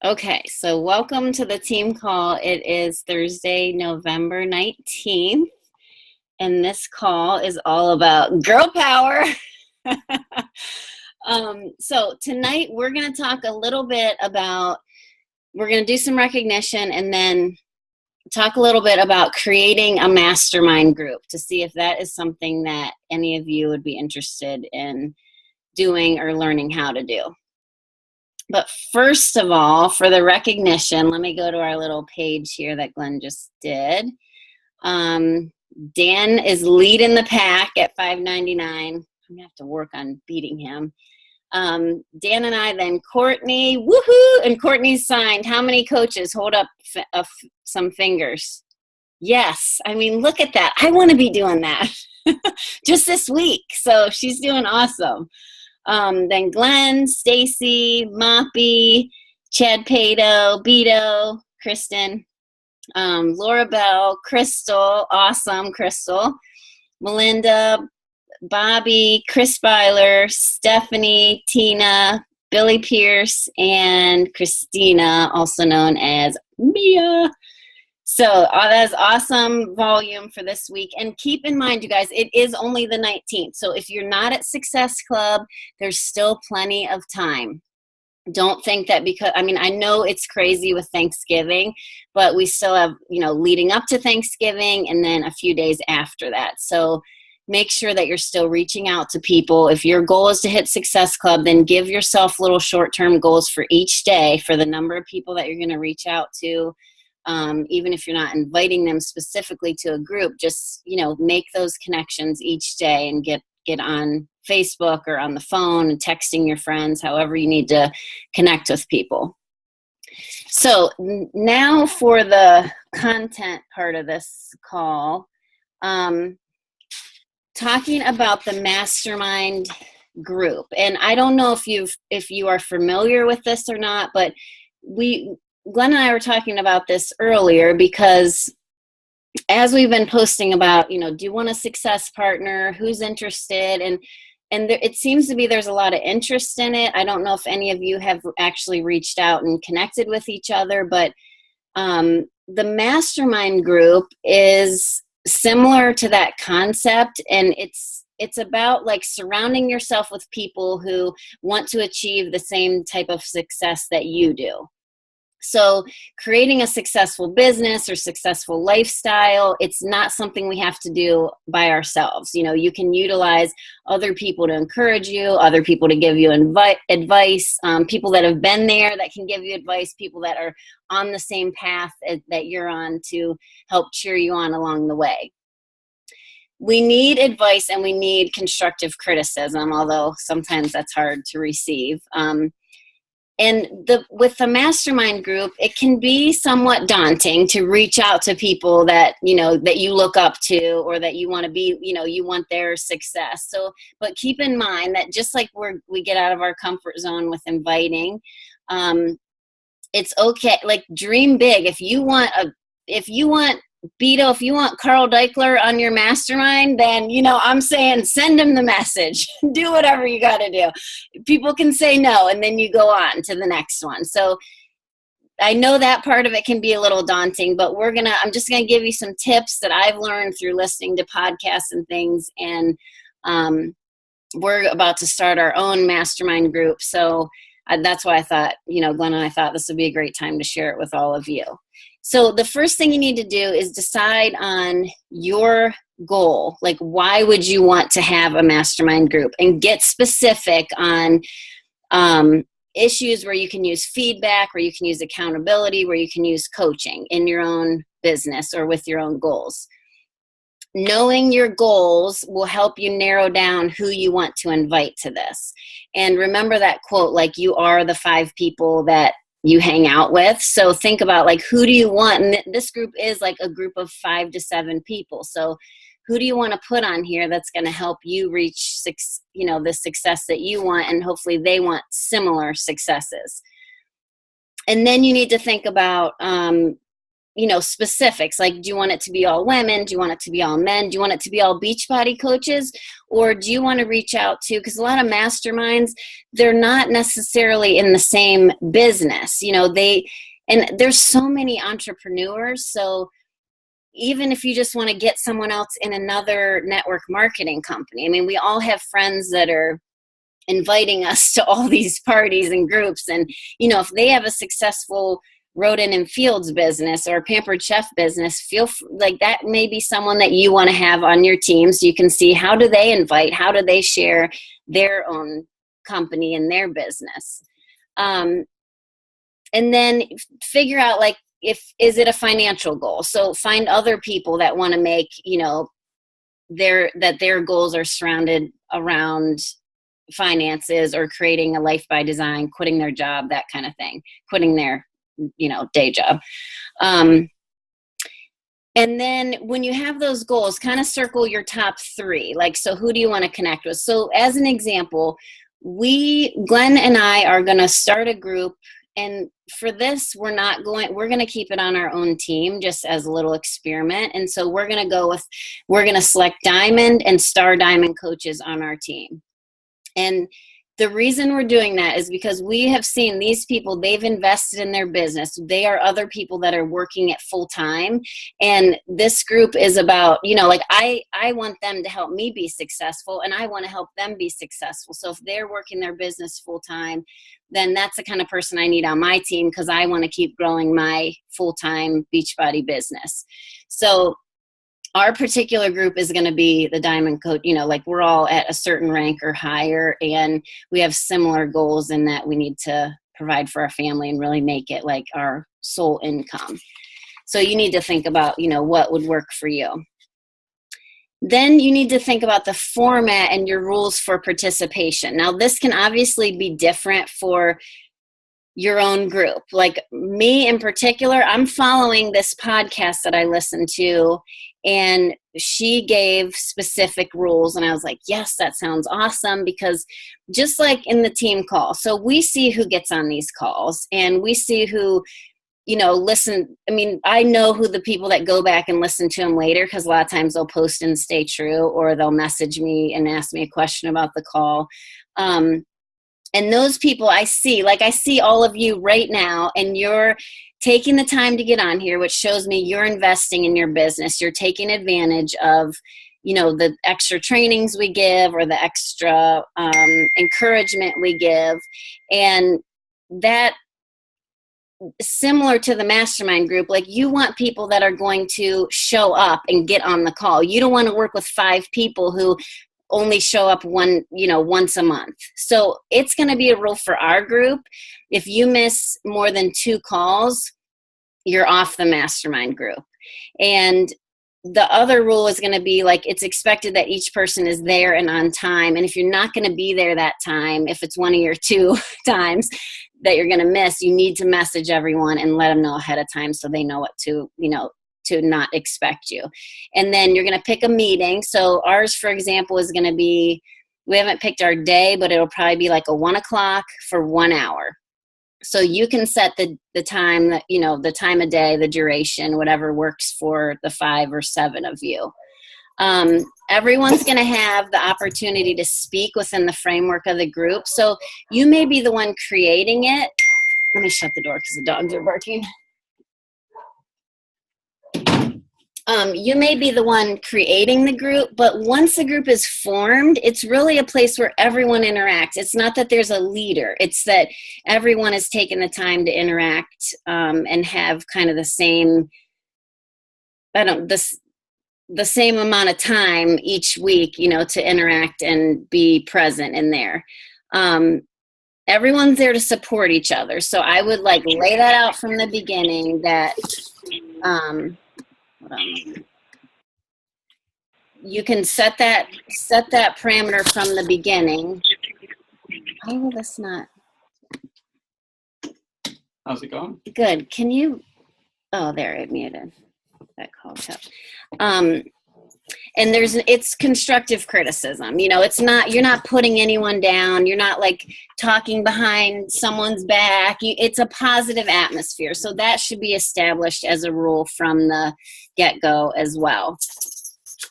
Okay, so welcome to the team call. It is Thursday, November 19th, and this call is all about girl power. So tonight we're going to talk a little bit about, we're going to do some recognition and then talk a little bit about creating a mastermind group to see if that is something that any of you would be interested in doing or learning how to do. But first of all, for the recognition, let me go to our little page here that Glenn just did. Dan is leading the pack at 599. I'm gonna have to work on beating him. Dan and I, then Courtney, woohoo! And Courtney's signed. How many coaches? Hold up some fingers. Yes, I mean, look at that. I want to be doing that just this week. So she's doing awesome. Then Glenn, Stacy, Moppy, Chad Pato, Beto, Kristen, Laura Bell, Crystal, awesome Crystal, Melinda, Bobby, Chris Byler, Stephanie, Tina, Billy Pierce, and Christina, also known as Mia. So that's awesome volume for this week. And keep in mind, you guys, it is only the 19th. So if you're not at Success Club, there's still plenty of time. Don't think that because, I mean, I know it's crazy with Thanksgiving, but we still have, leading up to Thanksgiving and then a few days after that. So make sure that you're still reaching out to people. If your goal is to hit Success Club, then give yourself little short-term goals for each day for the number of people that you're going to reach out to. Even if you're not inviting them specifically to a group, just, make those connections each day and get on Facebook or on the phone and texting your friends, however you need to connect with people. So now for the content part of this call, talking about the mastermind group. And I don't know if you are familiar with this or not, but Glenn and I were talking about this earlier because as we've been posting about, do you want a success partner? Who's interested? And it seems to be there's a lot of interest in it. I don't know if any of you have actually reached out and connected with each other, but the mastermind group is similar to that concept, and it's about like surrounding yourself with people who want to achieve the same type of success that you do. So creating a successful business or successful lifestyle, it's not something we have to do by ourselves. You can utilize other people to encourage you, other people to give you advice, people that have been there that can give you advice, people that are on the same path that you're on to help cheer you on along the way. We need advice and we need constructive criticism, although sometimes that's hard to receive. And with the mastermind group, it can be somewhat daunting to reach out to people that, that you look up to or that you want to be, you want their success. So, but keep in mind that just like we get out of our comfort zone with inviting, it's okay. Like dream big. If you want Beto, if you want Carl Deichler on your mastermind, then, I'm saying send him the message. Do whatever you got to do. People can say no, and then you go on to the next one. So I know that part of it can be a little daunting, but I'm just going to give you some tips that I've learned through listening to podcasts and things. And we're about to start our own mastermind group. So that's why I thought, Glenn and I thought this would be a great time to share it with all of you. So the first thing you need to do is decide on your goal. Like, why would you want to have a mastermind group? And get specific on issues where you can use feedback, where you can use accountability, where you can use coaching in your own business or with your own goals. Knowing your goals will help you narrow down who you want to invite to this. And remember that quote, like, you are the 5 people that you hang out with. So think about, like, who do you want? And this group is like a group of 5 to 7 people. So who do you want to put on here that's going to help you reach the success that you want, and hopefully they want similar successes. And then you need to think about specifics, like, do you want it to be all women? Do you want it to be all men? Do you want it to be all Beachbody coaches? Or do you want to reach out to, because a lot of masterminds, they're not necessarily in the same business, and there's so many entrepreneurs. So even if you just want to get someone else in another network marketing company, I mean, we all have friends that are inviting us to all these parties and groups. And, if they have a successful Roden and Fields business or Pampered Chef business, like that may be someone that you want to have on your team, so you can see how do they invite, how do they share their own company and their business. And then figure out, is it a financial goal? So find other people that want to make, their goals are surrounded around finances, or creating a life by design, quitting their job, that kind of thing, quitting their day job. And then when you have those goals, kind of circle your top 3. So who do you want to connect with? So as an example, Glenn and I are going to start a group. And for this, we're going to keep it on our own team, just as a little experiment. And so we're going to select Diamond and Star Diamond coaches on our team. And the reason we're doing that is because we have seen these people, they've invested in their business. They are other people that are working it full time. And this group is about, I want them to help me be successful, and I want to help them be successful. So if they're working their business full time, then that's the kind of person I need on my team, because I want to keep growing my full-time Beachbody business. So our particular group is going to be the Diamond Coach, we're all at a certain rank or higher, and we have similar goals in that we need to provide for our family and really make it like our sole income. So you need to think about, what would work for you. Then you need to think about the format and your rules for participation. Now, this can obviously be different for your own group. Like me in particular, I'm following this podcast that I listen to, and she gave specific rules, and I was like, yes, that sounds awesome, because just like in the team call, so we see who gets on these calls, and we see who, listen. I mean, I know who the people that go back and listen to them later, because a lot of times they'll post and stay true, or they'll message me and ask me a question about the call. And those people I see all of you right now, and you're taking the time to get on here, which shows me you're investing in your business. You're taking advantage of, the extra trainings we give, or the extra encouragement we give. And that, similar to the mastermind group, you want people that are going to show up and get on the call. You don't want to work with 5 people who only show up once a month. So it's going to be a rule for our group. If you miss more than 2 calls, you're off the mastermind group. And the other rule is going to be it's expected that each person is there and on time. And if you're not going to be there that time, if it's one of your 2 times that you're going to miss, you need to message everyone and let them know ahead of time, so they know what to not expect you. And then you're going to pick a meeting. So ours, for example, is going to be, we haven't picked our day, but it'll probably be like a 1 o'clock for 1 hour. So you can set the time that, the time of day, the duration, whatever works for the 5 or 7 of you. Everyone's going to have the opportunity to speak within the framework of the group. So you may be the one creating it. Let me shut the door because the dogs are barking. You may be the one creating the group, but once the group is formed, it's really a place where everyone interacts. It's not that there's a leader. It's that everyone has taken the time to interact and have kind of the same, the same amount of time each week, to interact and be present in there. Everyone's there to support each other. So I would lay that out from the beginning that, you can set that parameter from the beginning. Why will this not? How's it going? Good. Can you? Oh, there, it muted. That call kept. And it's constructive criticism. You know, you're not putting anyone down. You're not like talking behind someone's back. It's a positive atmosphere. So that should be established as a rule from the get-go as well.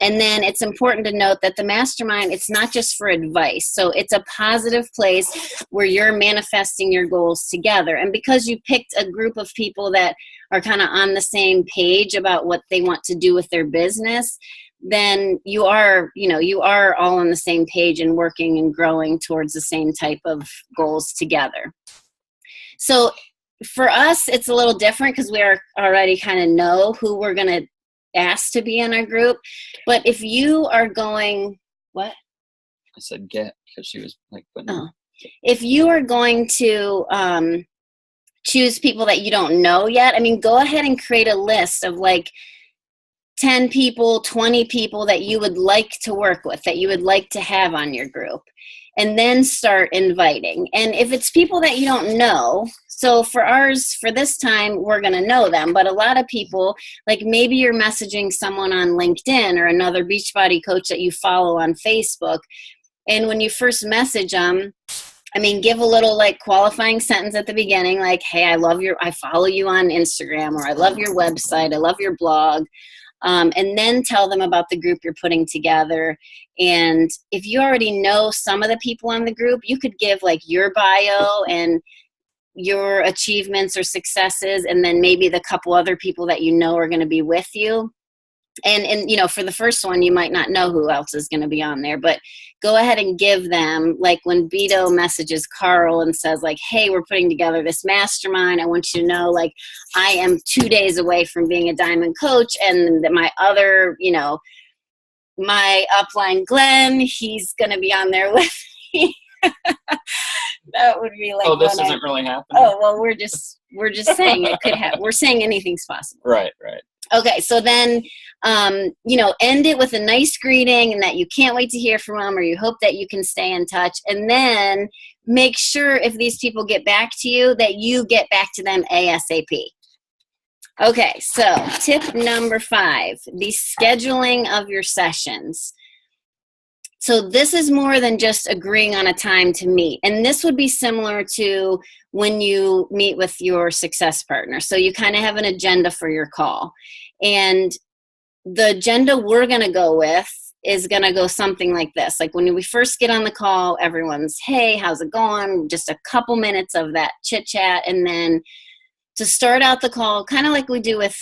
And then it's important to note that the mastermind, it's not just for advice. So it's a positive place where you're manifesting your goals together. And because you picked a group of people that are kind of on the same page about what they want to do with their business, then you are all on the same page and working and growing towards the same type of goals together. So for us, it's a little different because we are already kind of know who we're going to ask to be in our group. But if you are going, what? I said get, because she was like, if you are going to choose people that you don't know yet, I mean, go ahead and create a list of like 10 people, 20 people that you would like to work with, that you would like to have on your group, and then start inviting. And if it's people that you don't know, so for this time, we're going to know them, but a lot of people, like maybe you're messaging someone on LinkedIn or another Beachbody coach that you follow on Facebook, and when you first message them, I mean, give a little like qualifying sentence at the beginning, like, hey, I follow you on Instagram, or I love your website, I love your blog. And then tell them about the group you're putting together. And if you already know some of the people on the group, you could give like your bio and your achievements or successes, and then maybe the couple other people that you know are going to be with you. And you know, for the first one, you might not know who else is going to be on there, but go ahead and give them, like when Vito messages Carl and says like, hey, we're putting together this mastermind. I want you to know, like, I am 2 days away from being a diamond coach. And my other, you know, my upline, Glenn, he's going to be on there with me. That would be like, oh, this isn't really happening. Oh, well, we're just saying it could happen. We're saying anything's possible. Right. Okay, so then, you know, end it with a nice greeting and that you can't wait to hear from them, or you hope that you can stay in touch. And then make sure if these people get back to you, that you get back to them ASAP. Okay, so tip number 5, the scheduling of your sessions. So this is more than just agreeing on a time to meet. And this would be similar to when you meet with your success partner. So you kind of have an agenda for your call. And the agenda we're going to go with is going to go something like this. Like when we first get on the call, everyone's, hey, how's it going? Just a couple minutes of that chit chat. And then to start out the call, kind of like we do with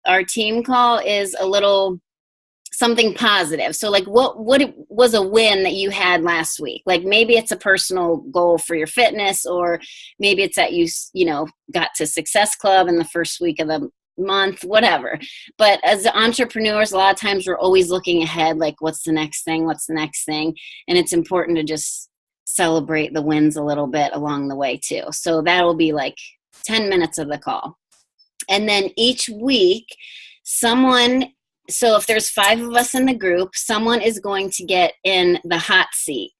our team call, is a little something positive. So like what was a win that you had last week? Like maybe it's a personal goal for your fitness, or maybe it's that you know, got to Success Club in the first week of the month, whatever. But as entrepreneurs, a lot of times we're always looking ahead, like what's the next thing? And it's important to just celebrate the wins a little bit along the way too. So that'll be like 10 minutes of the call. And then each week, so if there's 5 of us in the group, someone is going to get in the hot seat.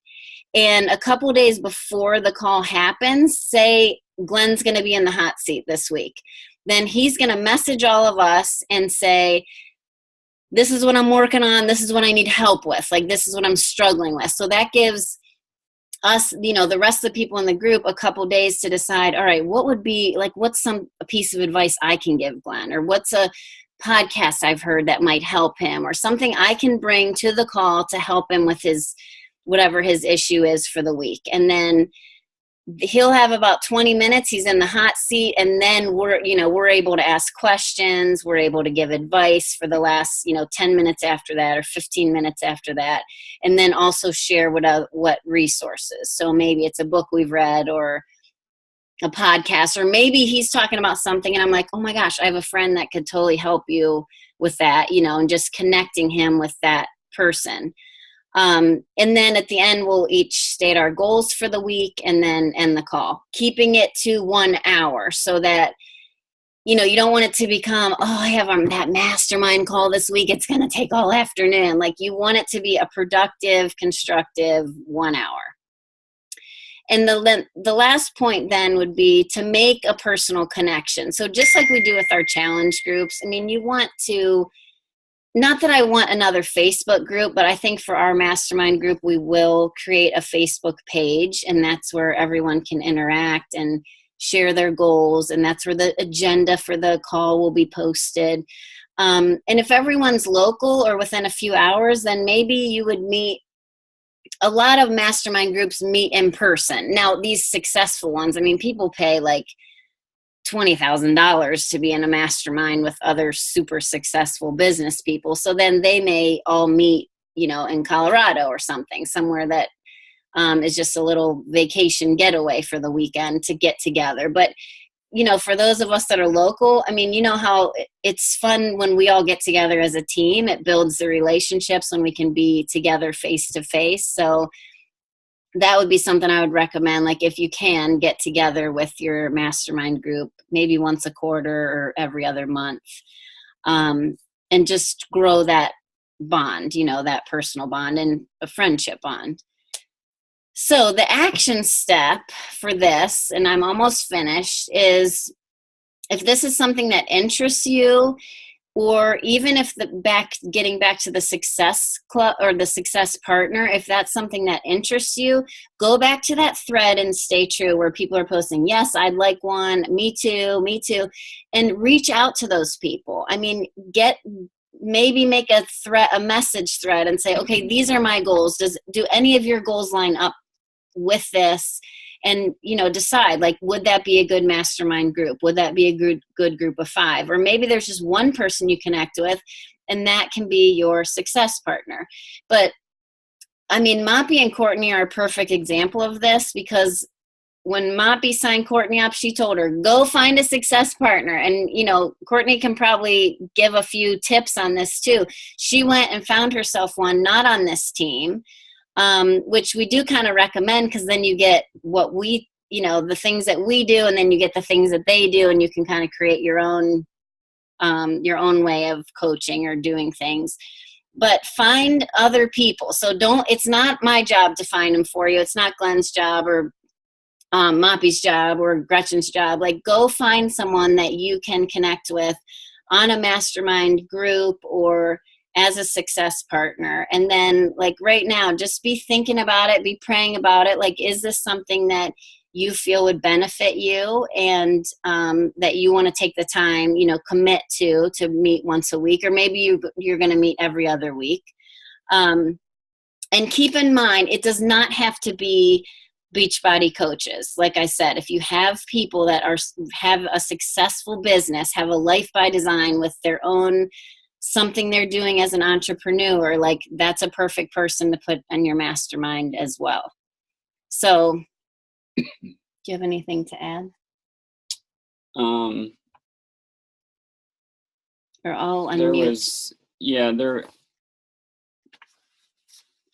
And a couple days before the call happens, say Glenn's going to be in the hot seat this week. Then he's going to message all of us and say, this is what I'm working on. This is what I need help with. Like, this is what I'm struggling with. So that gives us, you know, the rest of the people in the group a couple days to decide, all right, what would be like, what's a piece of advice I can give Glenn, or what's a podcast I've heard that might help him, or something I can bring to the call to help him with whatever his issue is for the week. And then he'll have about 20 minutes. He's in the hot seat. And then we're able to ask questions. We're able to give advice for the last, 10 minutes after that, or 15 minutes after that. And then also share what resources. So maybe it's a book we've read, or a podcast, or maybe he's talking about something and I'm like, oh my gosh, I have a friend that could totally help you with that, and just connecting him with that person. And then at the end, we'll each state our goals for the week and then end the call, keeping it to 1 hour so that, you don't want it to become, oh, I have that mastermind call this week, it's going to take all afternoon. Like, you want it to be a productive, constructive 1 hour. And the last point then would be to make a personal connection. So just like we do with our challenge groups, I mean, you want to not that I want another Facebook group, but I think for our mastermind group, we will create a Facebook page, and that's where everyone can interact and share their goals, and that's where the agenda for the call will be posted. And if everyone's local or within a few hours, then maybe you would meet. A lot of mastermind groups meet in person. Now, these successful ones, I mean, people pay like $20,000 to be in a mastermind with other super successful business people. So then they may all meet, in Colorado or something, somewhere that is just a little vacation getaway for the weekend to get together. But, for those of us that are local, I mean, how it's fun when we all get together as a team. It builds the relationships when we can be together face to face. So that would be something I would recommend. Like if you can get together with your mastermind group, maybe once a quarter or every other month, and just grow that bond, that personal bond and a friendship bond. So the action step for this, and I'm almost finished, is if this is something that interests you, or even if getting back to the success club or the success partner, if that's something that interests you, go back to that thread and stay true where people are posting, yes, I'd like one, me too, and reach out to those people. I mean, maybe make a message thread and say, okay, these are my goals. Do any of your goals line up with this? And, decide, like, would that be a good mastermind group? Would that be a good group of 5? Or maybe there's just one person you connect with, and that can be your success partner. But, I mean, Moppy and Courtney are a perfect example of this, because when Moppy signed Courtney up, she told her, go find a success partner. And, Courtney can probably give a few tips on this too. She went and found herself one, not on this team, which we do kind of recommend, because then you get what the things that we do, and then you get the things that they do, and you can kind of create your own way of coaching or doing things. But find other people. So it's not my job to find them for you. It's not Glenn's job or Moppy's job or Gretchen's job. Like, go find someone that you can connect with on a mastermind group or as a success partner. And then, like, right now, just be thinking about it, be praying about it. Like, is this something that you feel would benefit you, and that you want to take the time, commit to meet once a week, or maybe you're going to meet every other week. And keep in mind, it does not have to be Beachbody coaches. Like I said, if you have people that have a successful business, have a life by design with their own something they're doing as an entrepreneur, like, that's a perfect person to put on your mastermind as well. So do you have anything to add? Or I'll unmute.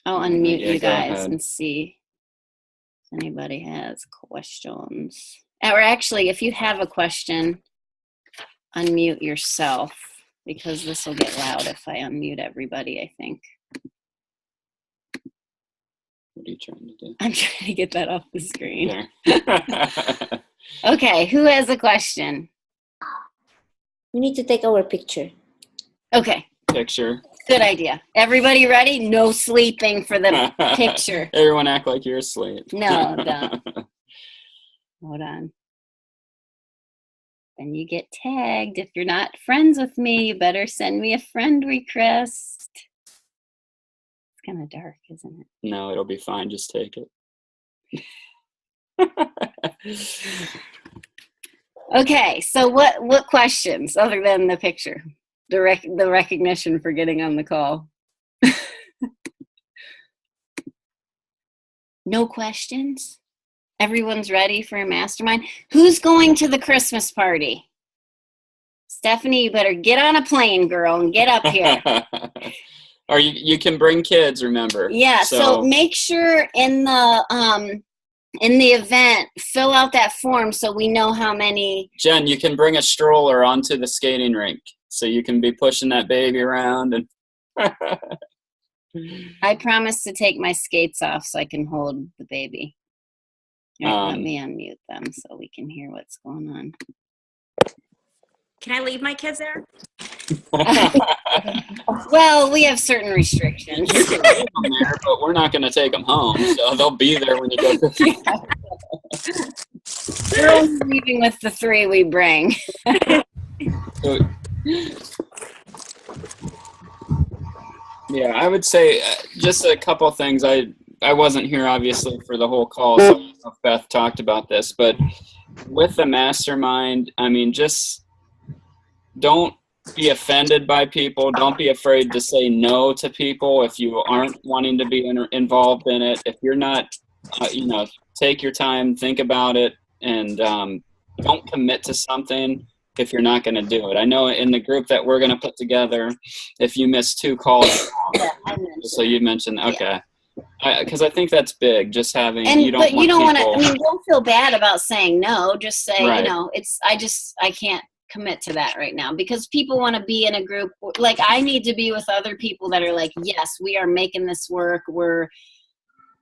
I'll unmute you guys and see if anybody has questions. Or actually, if you have a question, unmute yourself, because this will get loud if I unmute everybody, I think. What are you trying to do? I'm trying to get that off the screen. Yeah. Okay, who has a question? We need to take our picture. Okay. Picture. Good idea. Everybody ready? No sleeping for the picture. Everyone act like you're asleep. No, don't. Hold on. And you get tagged. If you're not friends with me, you better send me a friend request. It's kind of dark, isn't it? No, it'll be fine. Just take it. Okay, so what questions other than the picture? The recognition for getting on the call. No questions? Everyone's ready for a mastermind? Who's going to the Christmas party? Stephanie, you better get on a plane, girl, and get up here. Or you can bring kids, remember. Yeah, so make sure in the event, fill out that form so we know how many. Jen, you can bring a stroller onto the skating rink, so you can be pushing that baby around. And I promise to take my skates off so I can hold the baby. All right, let me unmute them so we can hear what's going on. Can I leave my kids there? Well, we have certain restrictions. You can leave them there, but we're not going to take them home, so they'll be there when you go to We're only leaving with the 3 we bring. So, yeah, I would say just a couple things. I wasn't here, obviously, for the whole call, so I don't know if Beth talked about this, but with the mastermind, I mean, just don't be offended by people. Don't be afraid to say no to people if you aren't wanting to be involved in it. If you're not, take your time, think about it, and don't commit to something if you're not going to do it. I know in the group that we're going to put together, if you miss 2 calls, so you mentioned, okay. Because I think that's big, just having, But you don't want to, people- I mean, don't feel bad about saying no. Just say, Right. I can't commit to that right now, because people want to be in a group. Like, I need to be with other people that are like, yes, we are making this work. We're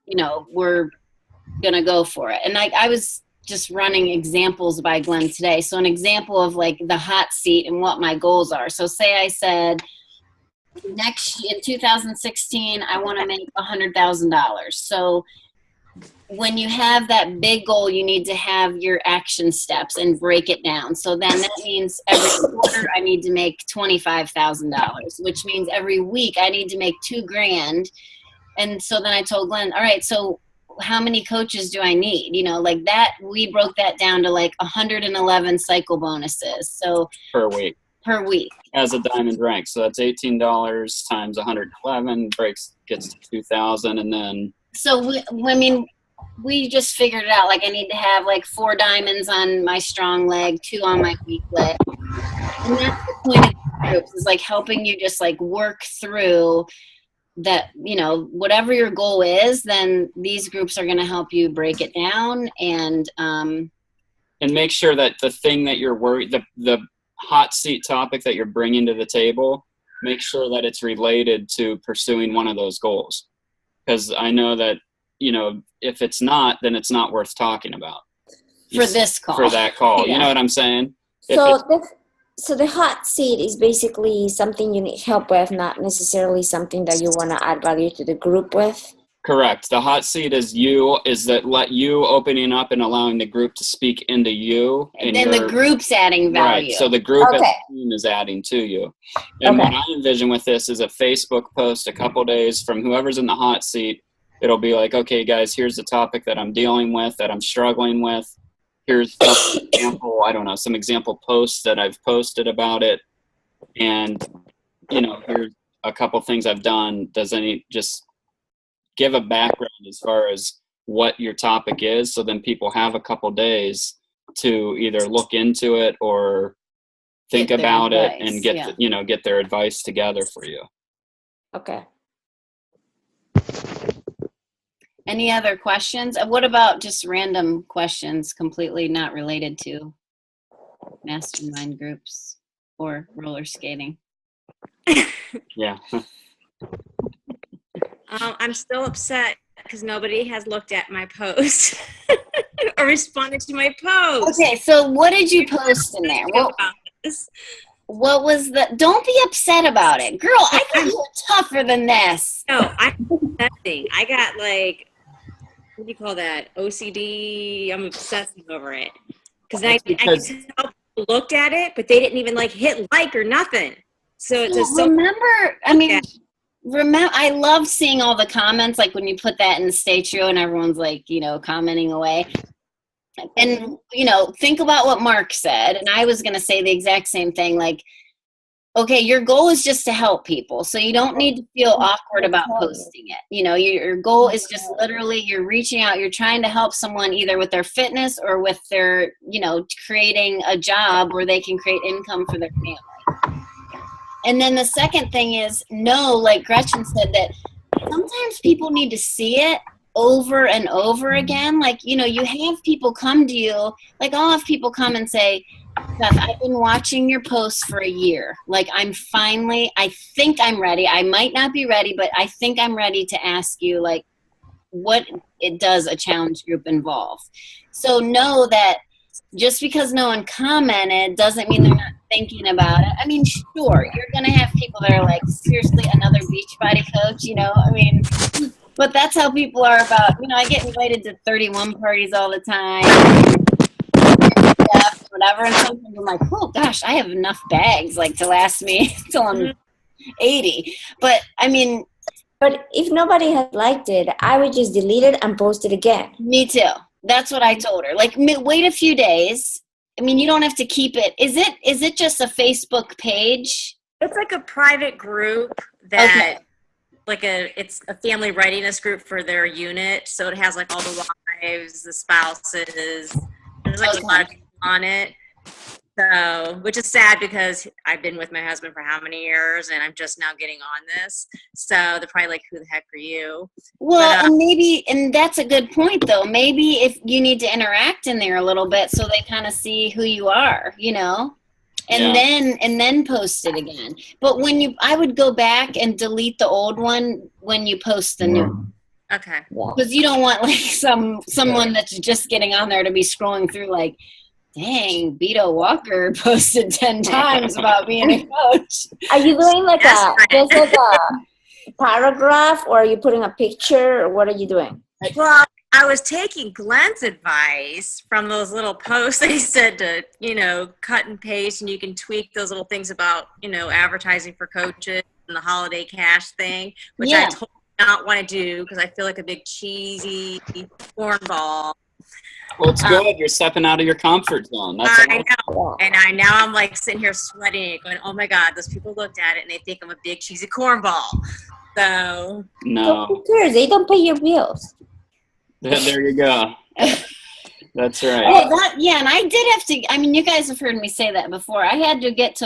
going to go for it. And I was just running examples by Glenn today. So an example of like the hot seat and what my goals are. So say I said, in 2016, I want to make $100,000. So when you have that big goal, you need to have your action steps and break it down. So then that means every quarter I need to make $25,000, which means every week I need to make $2,000. And so then I told Glenn, all right, so how many coaches do I need? Like that, we broke that down to like 111 cycle bonuses. So per week. As a diamond rank. So that's $18 times 111 gets to 2,000, and then. So we just figured it out. Like, I need to have like 4 diamonds on my strong leg, 2 on my weak leg. And that's the point of the groups, is like helping you just like work through that, whatever your goal is, then these groups are going to help you break it down and make sure that the thing that you're worried, the hot seat topic that you're bringing to the table, make sure that it's related to pursuing one of those goals. Because I know that, if it's not, then it's not worth talking about. For this call. For that call. Yeah. You know what I'm saying? So the hot seat is basically something you need help with, not necessarily something that you want to add value to the group with. Correct. The hot seat is let you opening up and allowing the group to speak into you. And then the group's adding value. Right. So the group as a team is adding to you. And what I envision with this is a Facebook post a couple days from whoever's in the hot seat. It'll be like, okay, guys, here's the topic that I'm dealing with, that I'm struggling with. Here's some example posts that I've posted about it. And, here's a couple things I've done. Just give a background as far as what your topic is, so then people have a couple days to either look into it or think about it and get their advice together for you. Okay. Any other questions? What about just random questions completely not related to mastermind groups or roller skating? Yeah. I'm still upset because nobody has looked at my post or responded to my post. Okay, so what did you post in there? What was don't be upset about it. Girl, I thought you were tougher than this. No, I'm obsessing. I got like, what do you call that? OCD. I'm obsessing over it. Because I just looked at it, but they didn't even like hit like or nothing. So it's just remember, I love seeing all the comments, like when you put that in Stay True and everyone's like, commenting away. And, think about what Mark said. And I was going to say the exact same thing. Like, okay, your goal is just to help people. So you don't need to feel awkward about posting it. Your goal is just literally you're reaching out. You're trying to help someone either with their fitness or with their, creating a job where they can create income for their family. And then the second thing is, like Gretchen said, that sometimes people need to see it over and over again. Like, you have people come to you, like I'll have people come and say, Beth, I've been watching your posts for a year. Like, I think I'm ready. I might not be ready, but I think I'm ready to ask you, like, what it does a challenge group involve. So know that just because no one commented doesn't mean they're not thinking about it. I mean, sure, you're going to have people that are like, seriously, another Beachbody coach, you know? I mean, but that's how people are about, you know, I get invited to 31 parties all the time, whatever. And sometimes I'm like, oh gosh, I have enough bags like to last me till I'm 80. But I mean, But if nobody has liked it, I would just delete it and post it again. me too. That's what I told her. Like, wait a few days. I mean, you don't have to keep it. Is it just a Facebook page? It's like a private group that, it's a family readiness group for their unit. So it has like all the wives, the spouses. There's like a lot of people on it. So, which is sad because I've been with my husband for how many years and I'm just now getting on this. So they're probably like, who the heck are you? Well, and that's a good point though. Maybe if you need to interact in there a little bit so they kind of see who you are, you know, and then post it again. But I would go back and delete the old one when you post the new one. Okay. Because you don't want like someone that's just getting on there to be scrolling through like, dang, Beto Walker posted 10 times about being a coach. Are you doing like just like a paragraph, or are you putting a picture, or what are you doing? Well, I was taking Glenn's advice from those little posts that he said to, you know, cut and paste, and you can tweak those little things about, you know, advertising for coaches and the holiday cash thing, which I totally not want to do because I feel like a big cheesy cornball. Well, it's good. You're stepping out of your comfort zone. That's I know. And I'm like sitting here sweating, going, oh my God, those people looked at it and they think I'm a big cheesy cornball. So. No. Who cares? They don't pay your bills. There you go. That's right. Well, and I did have to, I mean, you guys have heard me say that before. I had to get to,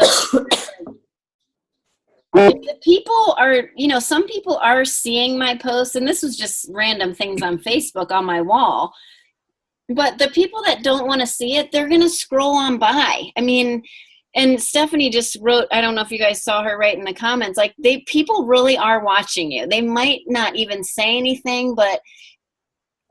the people are, you know, some people are seeing my posts, and this was just random things on Facebook on my wall. But the people that don't want to see it, they're going to scroll on by. I mean, and Stephanie just wrote, I don't know if you guys saw her write in the comments, like people really are watching you. They might not even say anything, but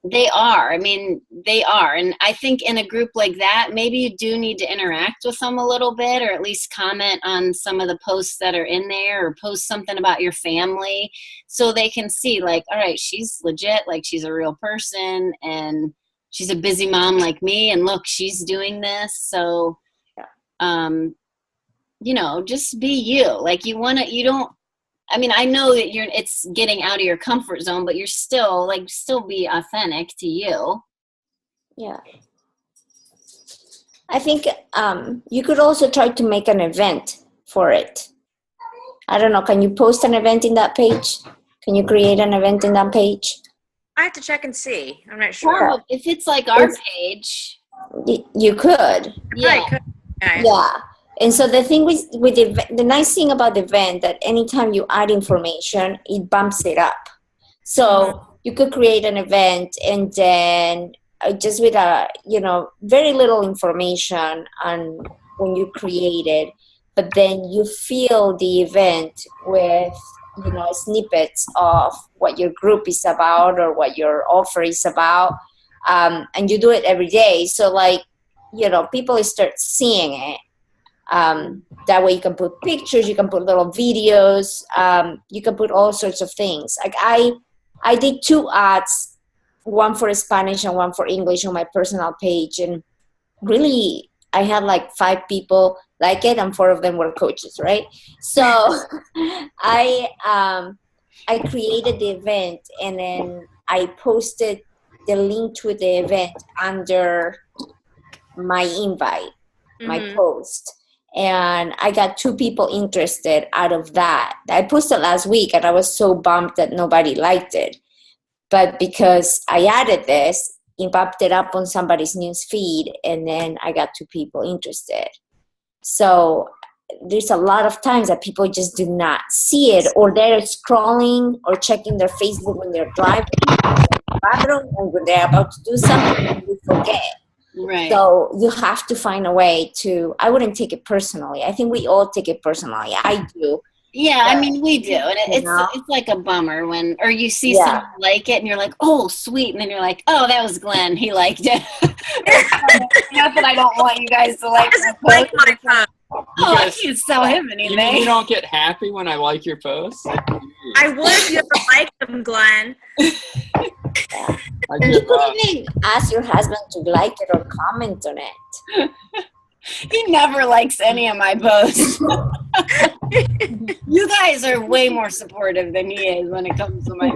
they are. I mean, they are. And I think in a group like that, maybe you do need to interact with them a little bit, or at least comment on some of the posts that are in there, or post something about your family so they can see like, all right, she's legit, like she's a real person, and she's a busy mom like me, and look, she's doing this. So, you know, just be you. Like I mean, I know that it's getting out of your comfort zone, but you're still be authentic to you. Yeah. I think you could also try to make an event for it. I don't know. Can you post an event in that page? Can you create an event in that page? I have to check and see. I'm not sure. Well, if it's like our page. You could. Yeah. Okay. Yeah. And so the thing with the nice thing about the event, that anytime you add information, it bumps it up. So you could create an event, and then just with very little information on when you create it, but then you fill the event with snippets of what your group is about or what your offer is about, and you do it every day. So people start seeing it. That way you can put pictures, you can put little videos, you can put all sorts of things. Like I did 2 ads, one for Spanish and one for English on my personal page, and really I had 5 people like it, and 4 of them were coaches, right? So I created the event, and then I posted the link to the event under my invite, my post. And I got 2 people interested out of that. I posted last week, and I was so bummed that nobody liked it. But because I added this, it popped it up on somebody's news feed, and then I got 2 people interested. So there's a lot of times that people just do not see it, or they're scrolling or checking their Facebook when they're driving, or when they're about to do something, and they forget. Right. So you have to find a way to, I wouldn't take it personally. I think we all take it personally. I do. Yeah, I mean, we do. And it's like a bummer when, or you see someone like it and you're like, oh, sweet. And then you're like, oh, that was Glenn. He liked it. Not that I don't want you guys to like my post. Oh, I can't sell him You mean anything. you don't get happy when I like your posts? I would if you ever liked them, Glenn. I You give could up. even ask your husband to like it or comment on it. He never likes any of my posts. You guys are way more supportive than he is when it comes to my.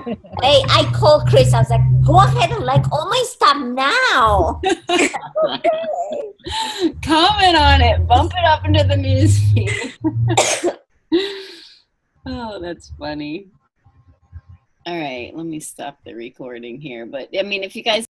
Hey, I called Chris. I was like, go ahead and like all my stuff now. Comment on it. Bump it up into the newsfeed. Oh, that's funny. All right, let me stop the recording here. But I mean, if you guys